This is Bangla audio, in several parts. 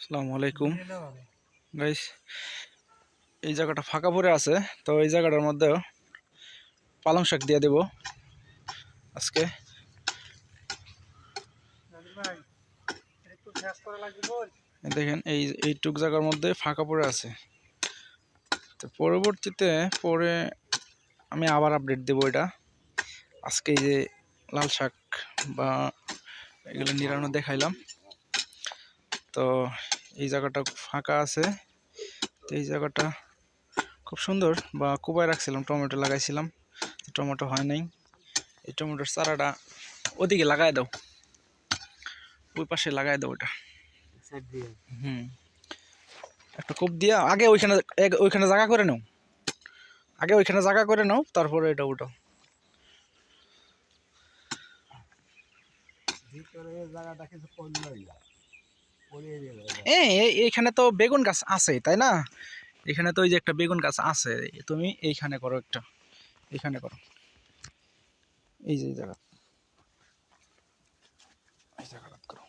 আসসালামু আলাইকুম গাইস, এই জায়গাটা ফাঁকা পড়ে আছে, তো এই জায়গাটার মধ্যে পালং শাক দিয়ে দেব আজকে। দেখেন এইটুক জায়গার মধ্যে ফাঁকা পড়ে আছে, তো পরবর্তীতে পরে আমি আবার আপডেট দেব। এটা আজকে এই যে লাল শাক বা এগুলো নিরানো দেখাইলাম, তো এই জায়গাটা ফাঁকা আছে। তো এই জায়গাটা খুব সুন্দর, বা কুবায় রাখছিলাম, টমেটো লাগাইছিলাম, টমেটো হয় নাই। এই টমেটোর চারাটা ওদিকে লাগাই দাও, ওই পাশে লাগাই দাও ওটা। একটা কোপ দিয়া আগে ওইখানে জায়গা করে নাও, তারপরে এটা উঠাও। এইখানে তো বেগুন গাছ আছে, তাই না? এখানে তো ওই যে একটা বেগুন গাছ আছে, তুমি এইখানে করো, একটা এইখানে করো, এই যে জায়গাটা করো।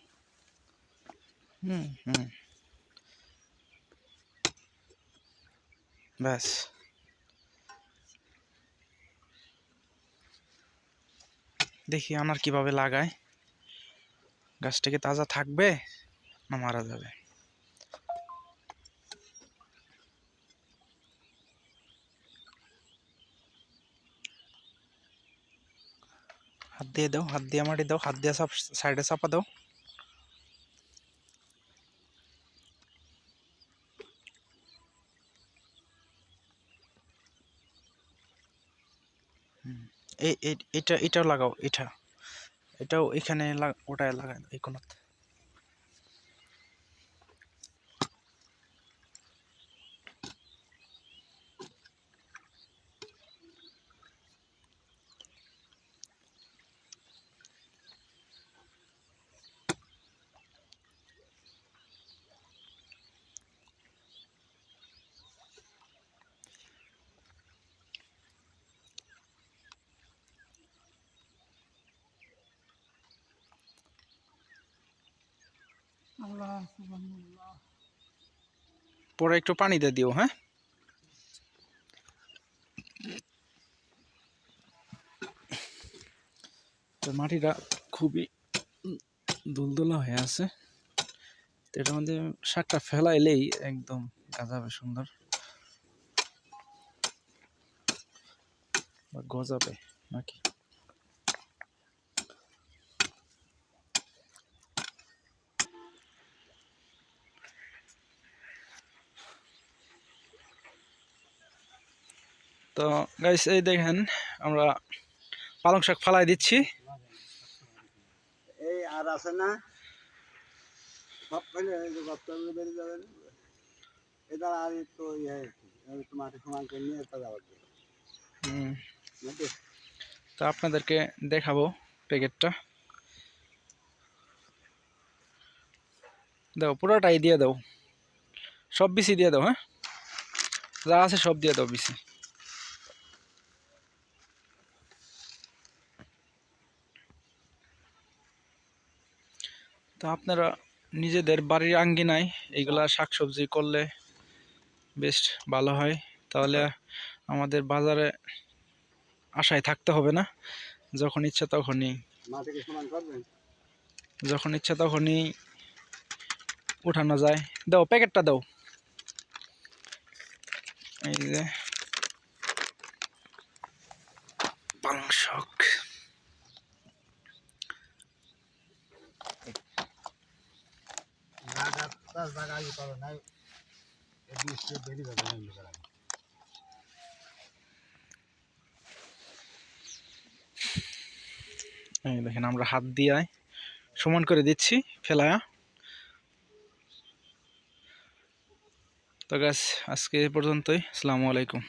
ব্যাস, দেখি আনার কিভাবে লাগায়। গাছটা কি তাজা থাকবে না মারা যাবে? হাত দিয়ে দাও, হাত দিয়ে মাটি দাও, হাত দিয়ে সাইডে চাপা দাও। এটাও লাগাও, এটাও এখানে ওটায় লাগাই এই কোনাতে। পরে একটু পানি দিয়ে দিও, হ্যাঁ। তো মাটিটা খুবই দুলদুলা হয়ে আছে, তো এটার মধ্যে শাকটা ফেলাইলেই একদম গাজাবে সুন্দর, বা গজাবে নাকি। তো গাইস, এই দেখেন আমরা পালং শাক ফালাই দিচ্ছি। এই আর আছে না সব ফেলে বেরিয়ে যাবে, এটা আর একটু মাটি সমান করে নিয়ে যাওয়ার তো আপনাদেরকে দেখাবো প্যাকেটটা। দাও, পুরোটাই দিয়ে দাও, সব বিচি দিয়ে দাও, হ্যাঁ, যা আছে সব দিয়ে দাও বিচি। তো আপনারা নিজেদের বাড়ির আঙ্গিনায় এইগুলা শাকসবজি করলে বেশ ভালো হয়, তাহলে আমাদের বাজারে আশায় থাকতে হবে না। যখন ইচ্ছা তখনই উঠানো যায়। দাও, প্যাকেটটা দাও। এই যে পালং শাক, এই দেখেন আমরা হাত দিয়ে সমান করে দিচ্ছি ফেলায়া। তো গাছ আজকে এই পর্যন্তই। আসসালামু আলাইকুম।